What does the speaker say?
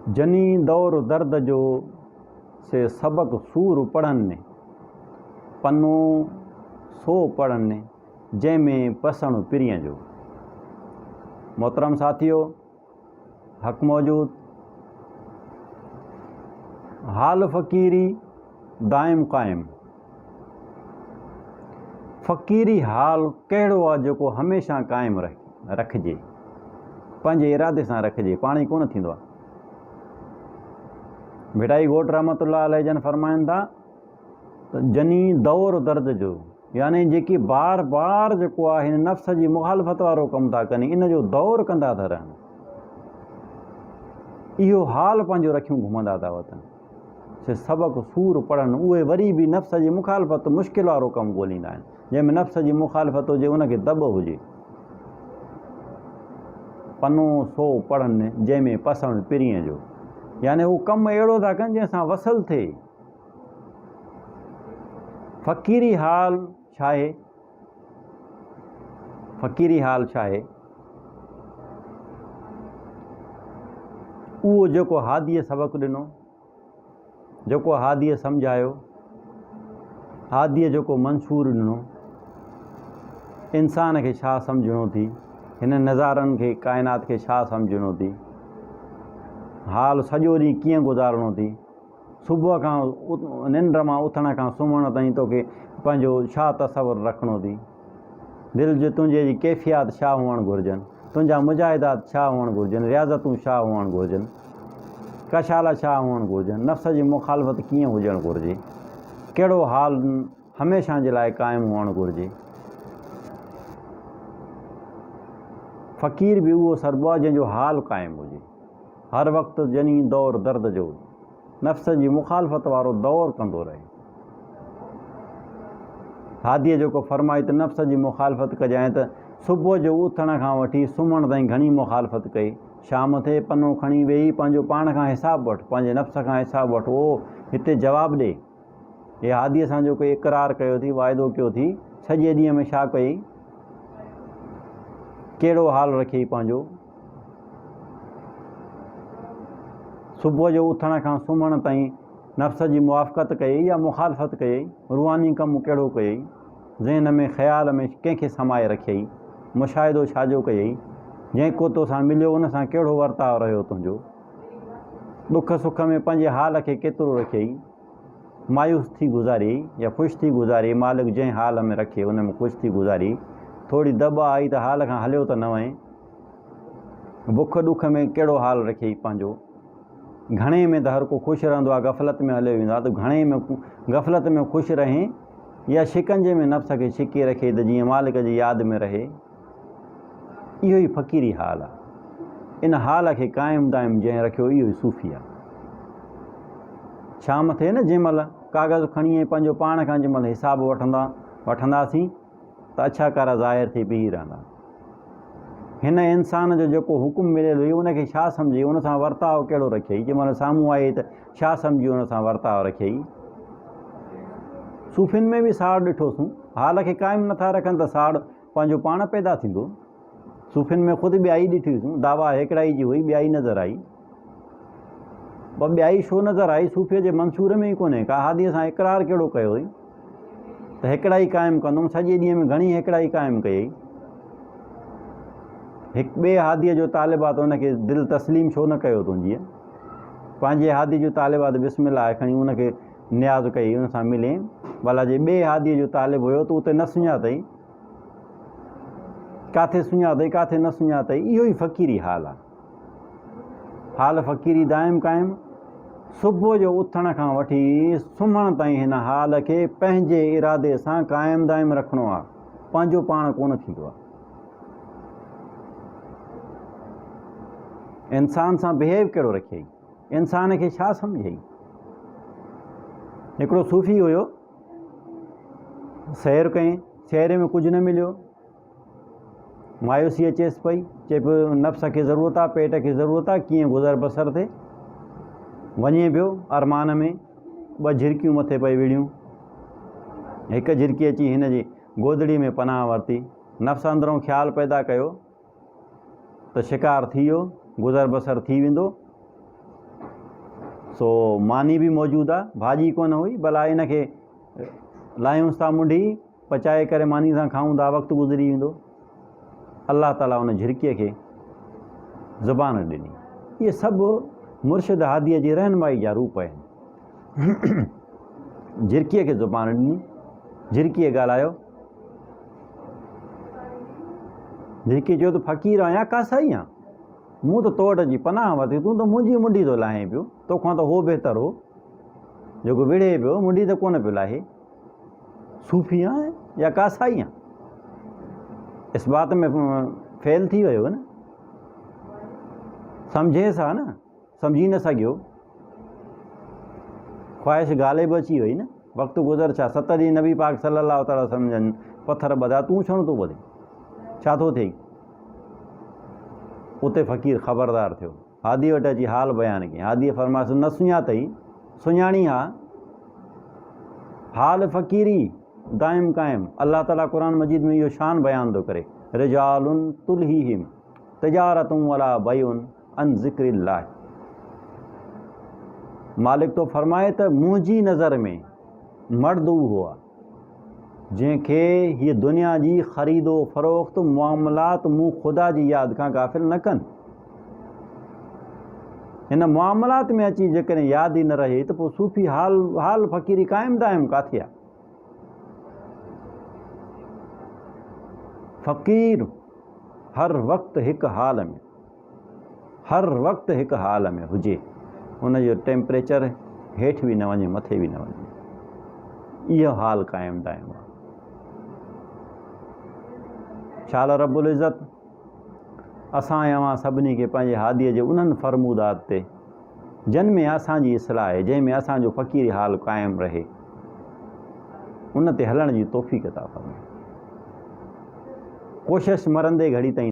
जनी दौर दर्द जो से सबक सूर पढ़नि पन्नो सो पढ़नि जंहिंमें पसण पिरीअ जो। मोहतरम साथियो, हक़ मौजूद हाल फ़क़ीरी दाइम क़ाइम। फ़क़ीरी हाल कहिड़ो आहे जेको हमेशह क़ाइमु रखिजे, पंहिंजे इरादे सां रखिजे, पाण ई कोन थींदो आहे। भिटाई घोट रहमतुल्लाह अलैह जन फरमाइनि था त जनी दौर दर्द जो, यानी जेकी बार बार जेको आहे हिन नफ़्स जी मुखालफ़त वारो कमु था कनि, इन जो दौर कंदा था रहनि, इहो हाल पंहिंजो रखियूं घुमंदा था वठनि, से सबक़ सूर पढ़नि। उहे वरी बि नफ़्स जी मुखालफ़त मुश्किल वारो कमु ॻोल्हींदा आहिनि, जंहिंमें नफ़्स जी मुखालफ़त हुजे, उनखे दॿ हुजे। पनो सो पढ़नि जंहिंमें पसण पिरीअ जो, यानी हू कमु अहिड़ो था कनि जंहिंसां वसल थिए। फ़क़ीरी हाल छा आहे? फ़क़ीरी हाल छा आहे? उहो जेको हादीअ सबक़ ॾिनो, जेको हादीअ सम्झायो, हादीअ जेको मंसूर ॾिनो, इंसान खे छा सम्झणो थी, हिन नज़ारनि खे, काइनात खे छा सम्झणो थी, हाल सॼो ॾींहुं कीअं गुज़ारणो थी, सुबुह खां निंड मां उथण खां सुम्हण ताईं तोखे पंहिंजो छा तसवुरु रखिणो थी, दिलि जे तुंहिंजे जी कैफ़ियत छा हुअणु घुरिजनि, तुंहिंजा मुजाहिदात छा हुअणु घुरिजनि, रियाज़तूं छा हुअणु घुरिजनि, कशाला छा हुअणु घुरिजनि, नफ़्स जी मुखालफ़त कीअं हुजणु घुरिजे, कहिड़ो हाल हमेशह जे लाइ क़ाइमु हुअणु घुरिजे। फ़क़ीर बि उहो सरबो आहे जंहिंजो हाल क़ाइमु हुजे, हर वक़्तु जनी दौर दर्द जो, नफ़्स जी मुखालफ़त वारो दौर कंदो रहे। हादीअ जेको फरमाई त नफ़्स जी मुखालफ़त कजांइ, त सुबुह जो उथण खां वठी सुम्हण ताईं घणी मुखालफ़त कई, शाम थिए पनो खणी वेही पंहिंजो पाण खां हिसाबु वठि, पंहिंजे नफ़्स खां हिसाबु वठि, उहो हिते जवाबु ॾे। हे हादीअ सां जेको इक़रार कयो थी, वाइदो कयो थी, सॼे ॾींहं में छा कई, कहिड़ो हाल रखियई पंहिंजो, सुबुह जो उथण खां सुम्हण ताईं नफ़्स जी मुवाफ़क़त कयई या मुखालफ़त कयई, रूहानी कमु कहिड़ो कयई, ज़हन में ख़्याल में कंहिंखे समाए रखियई, मुशाहिदो छाजो कयई, जंहिं को तोसां मिलियो उन सां कहिड़ो वर्ताव रहियो तुंहिंजो, दुख सुख में पंहिंजे हाल खे केतिरो रखियई, मायूस थी गुज़ारियई या ख़ुशि थी गुज़ारियई, मालिक जंहिं हाल में रखे उन में ख़ुशि थी गुज़ारी, थोरी दॿ आई त हाल खां हलियो त न वएं, बुख ॾुख में कहिड़ो हाल रखियई पंहिंजो, घणे में त हर को ख़ुशि रहंदो आहे, गफ़लत में हलियो वेंदो आहे, त घणे में गफ़लत में ख़ुशि रहे या शिकंजे में नफ़्स खे छिके रखे त जीअं मालिक जी यादि में रहे, इहो ई फ़क़ीरी हाल आहे। इन हाल खे क़ाइमु दाइम जंहिं रखियो, इहो ई सूफ़ी आहे। शाम थिए न, जंहिं महिल काग़ज़ खणी पंहिंजो पाण खां जंहिं महिल हिसाबु वठंदासीं त अछा कारा ज़ाहिर थी बीही रहंदा। हिन इंसान जो जेको हुकुम मिलियल हुई, उनखे छा सम्झी, उन सां वर्ताव कहिड़ो रखियई, जंहिं महिल साम्हूं आई त छा सम्झी उन सां वर्ताव रखियई। सूफ़िन में बि साड़ ॾिठोसीं, हाल खे क़ाइमु नथा रखनि त साड़ पंहिंजो पाण पैदा थींदो। सूफ़िन में ख़ुदि ॿियाई ॾिठीसीं, दावा हिकिड़ाई जी हुई, ॿियाई नज़र आई। ॿियाई छो नज़र आई, सूफ़ीअ जे मंसूर में ई कोन्हे, का हादीअ सां इक़रार कहिड़ो कयो हुई त हिकिड़ाई क़ाइमु कंदुमि, सॼे ॾींहं में घणी हिकिड़ाई क़ाइमु कयई। हिकु ॿिए हादीअ जो तालिबात उनखे दिलि तस्लीम छो न कयो तुंहिंजी, पंहिंजे हादी जो तालिबात बिस्मिल्लाह खणी उनखे नियाज़ कई, उन सां मिले, भला जे ॿिए हादीअ जो तालिब हुयो त उते न सुञातई, किथे सुञातई किथे न सुञातई। इहो ई फ़क़ीरी हाल आहे। हाल फ़क़ीरी दाइम क़ाइमु, सुबुह जो उथण खां वठी सुम्हण ताईं हिन हाल खे पंहिंजे इरादे सां क़ाइमु दाइम रखिणो आहे, पंहिंजो पाण कोन थींदो आहे। इंसान सां बिहेव कहिड़ो रखियई, इंसान खे छा सम्झई। हिकिड़ो सूफ़ी हुयो, सैर कयईं, सैर में कुझु न मिलियो, मायूसी अचेसि पई, चए पियो नफ़्स खे ज़रूरत आहे, पेट खे ज़रूरत आहे, कीअं गुज़र बसर थिए। वञे पियो अरमान में, 2 झिरकियूं मथे पई विड़ियूं, हिकु झिरकी अची हिन जी गोदड़ी में पनाह वरिती, नफ़्स अंदरों ख़्यालु पैदा कयो त शिकार थी वियो, गुज़र बसर थी वेंदो, सो मानी बि मौजूदु आहे, भाॼी कोन हुई, भला इनखे लाहियूंसि था मुंडी पचाए करे मानी सां खाऊं था, वक़्तु गुज़री वेंदो। अलाह ताला उन झिरकीअ खे ज़ुबान ॾिनी। इहे सभु मुर्शिद हादीअ जी रहनुमाई जा रूप आहिनि। झिरकीअ खे ज़ुबान ॾिनी, झिरकीअ ॻाल्हायो। झिरकी चयो त फ़क़ीर आहियां कासाई आहियां, मूं त तो वटि अची पनाह वरिती, तूं त मुंहिंजी मुंडी थो लाहे पियो, तोखां त हो बहितर हो जेको विढ़े पियो, मुंडी त कोन पियो लाहे। सूफ़ी आहियां या कासाई आहियां, इस बात में फेल थी वियो न, सम्झेसि हा न, सम्झी न सघियो, ख़्वाहिश ग़ालिब अची वई न, वक़्तु गुज़र छा 7 ॾींहं नबी पाक सल्लल्लाहु अलैहि वसल्लम सम्झनि, पथर ॿधा, तूं छो नथो ॿधे, छा थो थिए? उते फ़क़ीर ख़बरदार थियो, हादी वटि अची हाल बयानु कयईं। हादीअ फरमायोसि न सुञातई, सुञाणी हा, हाल फ़क़ीरी दाइम क़ाइम। अलाह ताला क़ुरान मजीद में इहो शान बयानु थो करे, रिजालुन तुल्हीहिम तिजारतुन वला बैउन अन ज़िक्रिल्लाह। मालिक तो फरमाए त मुंहिंजी नज़र में मर्द उहो आहे जंहिंखे हीअ दुनिया जी ख़रीदो फ़रोख़्त मुआमलात मूं ख़ुदा जी यादि खां गाफ़िल न कनि। हिन मुआमलात में अची जेकॾहिं यादि ई न रहे त पोइ सूफ़ी हाल फ़क़ीरी क़ाइम दाइम काथे आहे? फ़क़ीर हर वक़्तु हिकु हाल में, हर वक़्तु हिकु हाल में हुजे, हुनजो टेम्परेचर हेठि बि न वञे मथे बि न वञे, इहो हाल क़ाइम दाइम आहे। शाला रब्बुल इज़्ज़त असां ऐं अवां सभिनी खे पंहिंजे हादीअ जे उन्हनि फ़रमूदात ते जिन में असांजी इस्लाह आहे, जंहिंमें असांजो फ़क़ीरी हाल क़ाइमु रहे, उन ते हलण जी तौफ़ीक़ अता फ़रमाए। कोशिशि मरंदे घड़ी ताईं